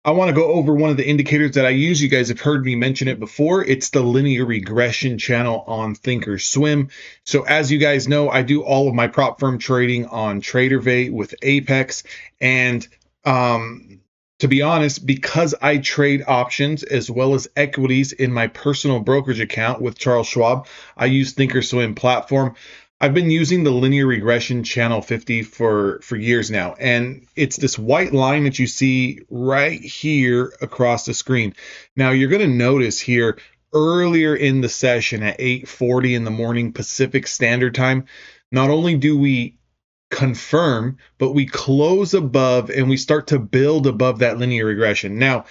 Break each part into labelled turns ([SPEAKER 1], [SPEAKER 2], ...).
[SPEAKER 1] I want to go over one of the indicators that I use. You guys have heard me mention it before. It's the linear regression channel on Thinkorswim. So as you guys know, I do all of my prop firm trading on TraderVate with Apex. And to be honest, because I trade options as well as equities in my personal brokerage account with Charles Schwab, I use Thinkorswim platform. I've been using the linear regression channel 50 for years now, and it's this white line that you see right here across the screen. Now you're going to notice here earlier in the session at 8:40 in the morning Pacific Standard Time, not only do we confirm, but we close above and we start to build above that linear regression. Now,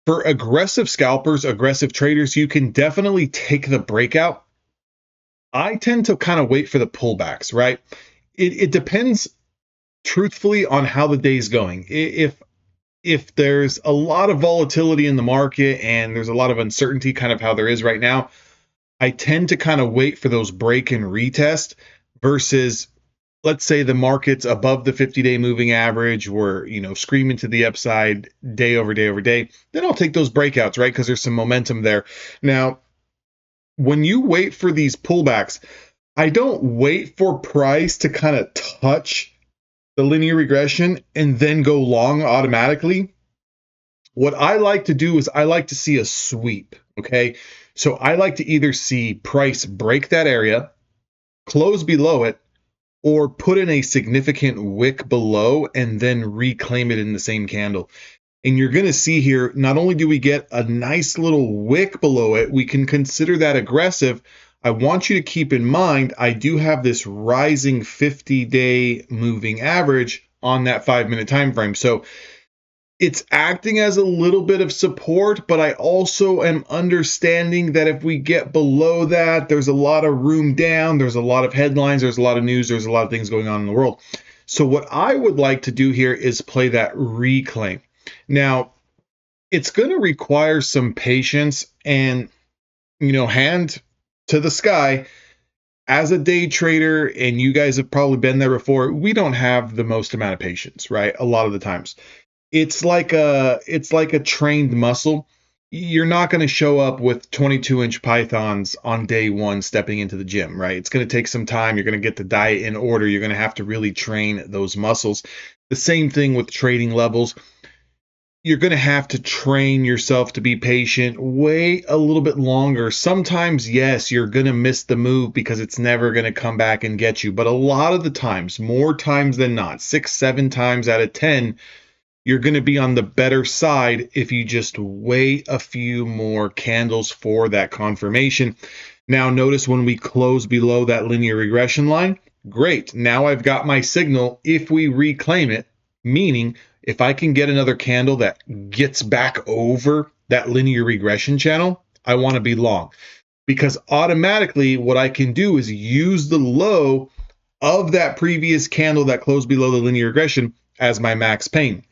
[SPEAKER 1] for aggressive scalpers, aggressive traders, you can definitely take the breakout. I tend to kind of wait for the pullbacks, right? It depends truthfully on how the day's going. If there's a lot of volatility in the market and there's a lot of uncertainty, kind of how there is right now, I tend to kind of wait for those break and retest versus, let's say the market's above the 50-day moving average, we're, screaming to the upside day over day over day, then I'll take those breakouts, right? Because there's some momentum there. Now, when you wait for these pullbacks, I don't wait for price to kind of touch the linear regression and then go long automatically. What I like to do is I like to see a sweep, okay? So I like to either see price break that area, close below it, or put in a significant wick below and then reclaim it in the same candle. And you're going to see here, not only do we get a nice little wick below it, we can consider that aggressive. I want you to keep in mind, I do have this rising 50-day moving average on that 5-minute time frame. So it's acting as a little bit of support, but I also am understanding that if we get below that, there's a lot of room down, there's a lot of headlines, there's a lot of news, there's a lot of things going on in the world. So what I would like to do here is play that reclaim. Now, it's going to require some patience and, hand to the sky. As a day trader, and you guys have probably been there before, we don't have the most amount of patience, right? A lot of the times. It's like a trained muscle. You're not going to show up with 22-inch pythons on day one stepping into the gym, right? It's going to take some time. You're going to get the diet in order. You're going to have to really train those muscles. The same thing with trading levels. You're going to have to train yourself to be patient, wait a little bit longer. Sometimes, yes, you're going to miss the move because it's never going to come back and get you. But a lot of the times, more times than not, 6, 7 times out of 10, you're going to be on the better side if you just wait a few more candles for that confirmation. Now, notice when we close below that linear regression line, great. Now I've got my signal if we reclaim it, meaning if I can get another candle that gets back over that linear regression channel, I want to be long. Because automatically what I can do is use the low of that previous candle that closed below the linear regression as my max pain.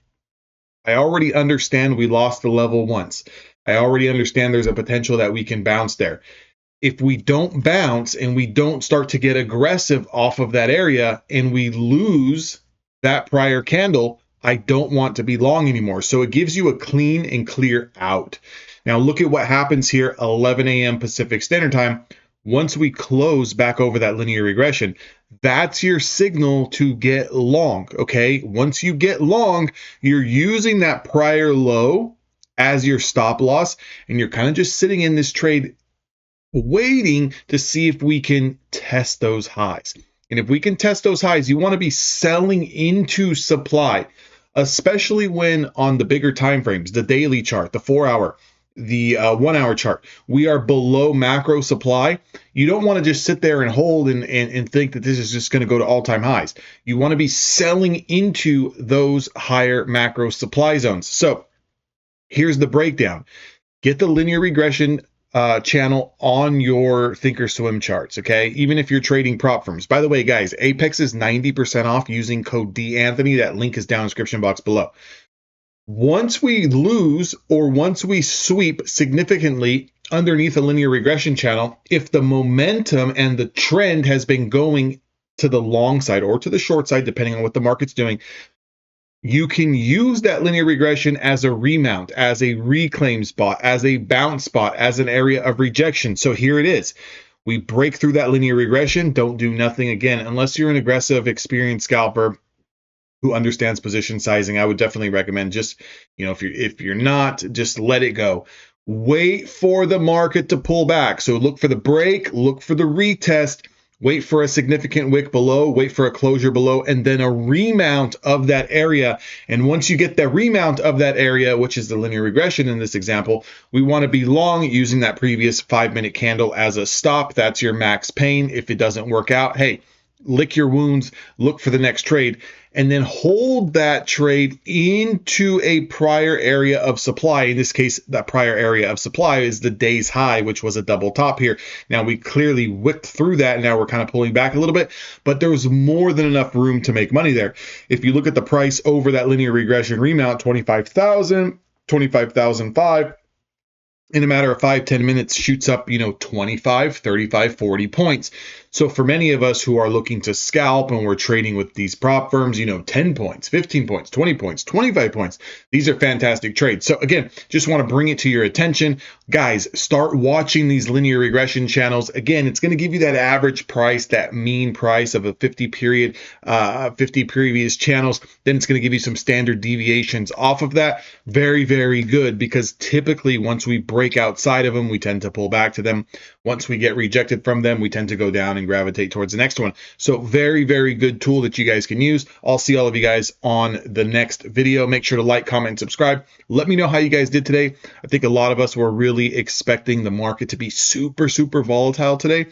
[SPEAKER 1] I already understand we lost the level once. I already understand there's a potential that we can bounce there. If we don't bounce and we don't start to get aggressive off of that area and we lose that prior candle, I don't want to be long anymore. So it gives you a clean and clear out. Now look at what happens here, 11 a.m. Pacific Standard Time. Once we close back over that linear regression, that's your signal to get long, okay? Once you get long, you're using that prior low as your stop loss, and you're kind of just sitting in this trade waiting to see if we can test those highs. And if we can test those highs, you want to be selling into supply, especially when on the bigger time frames, the daily chart, the 4-hour, the 1-hour chart, we are below macro supply. You don't want to just sit there and hold and think that this is just going to go to all-time highs. You want to be selling into those higher macro supply zones. So here's the breakdown. Get the linear regression channel on your Thinkorswim charts, okay? Even if you're trading prop firms. By the way, guys, Apex is 90% off using code DAnthony. That link is down in the description box below. Once we lose or once we sweep significantly underneath a linear regression channel, if the momentum and the trend has been going to the long side or to the short side, depending on what the market's doing, You can use that linear regression as a remount, as a reclaim spot, as a bounce spot, as an area of rejection. So here it is. We break through that linear regression, don't do nothing again. Unless you're an aggressive, experienced scalper who understands position sizing, I would definitely recommend just, if you're not, just let it go. Wait for the market to pull back. So look for the break, look for the retest, wait for a significant wick below, wait for a closure below, and then a remount of that area. And once you get the remount of that area, which is the linear regression in this example, we want to be long using that previous 5-minute candle as a stop. That's your max pain. If it doesn't work out, hey, lick your wounds, look for the next trade, and then hold that trade into a prior area of supply. In this case, that prior area of supply is the day's high, which was a double top here. Now we clearly wicked through that, and now we're kind of pulling back a little bit, but there was more than enough room to make money there. If you look at the price over that linear regression remount, 25,000, 25,005, in a matter of 5-10 minutes shoots up 25, 35, 40 points. So for many of us who are looking to scalp and we're trading with these prop firms, 10 points, 15 points, 20 points, 25 points, these are fantastic trades. So again, just want to bring it to your attention, guys. Start watching these linear regression channels. Again, it's going to give you that average price, that mean price of a 50 period, 50 previous channels. Then it's going to give you some standard deviations off of that. Very, very good, because typically once we break outside of them, we tend to pull back to them. Once we get rejected from them, we tend to go down and gravitate towards the next one. So very, very good tool that you guys can use. I'll see all of you guys on the next video. Make sure to like, comment, and subscribe. Let me know how you guys did today. I think a lot of us were really expecting the market to be super, super volatile today,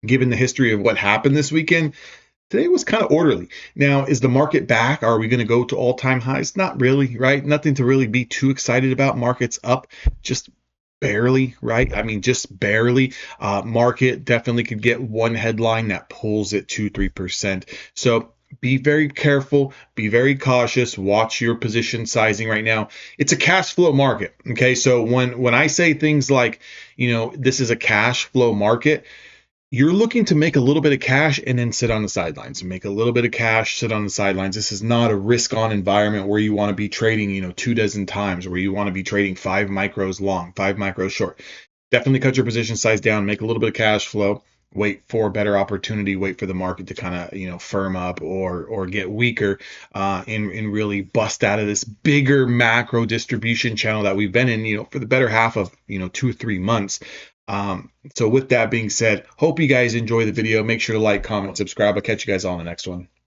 [SPEAKER 1] given the history of what happened this weekend. Today was kind of orderly. Now, is the market back? Are we going to go to all-time highs? Not really, right? Nothing to really be too excited about. Market's up just barely, right? I mean, just barely. Market definitely could get one headline that pulls it 2-3%. So be very careful, be very cautious, watch your position sizing right now. It's a cash flow market, okay? So when I say things like, this is a cash flow market, you're looking to make a little bit of cash and then sit on the sidelines. Make a little bit of cash, sit on the sidelines. This is not a risk-on environment where you want to be trading, 2 dozen times, where you want to be trading 5 micros long, 5 micros short. Definitely cut your position size down, make a little bit of cash flow, wait for a better opportunity, wait for the market to kind of, firm up or get weaker, and really bust out of this bigger macro distribution channel that we've been in, for the better half of, 2 or 3 months. So with that being said, hope you guys enjoy the video. Make sure to like, comment, subscribe. I'll catch you guys all in the next one.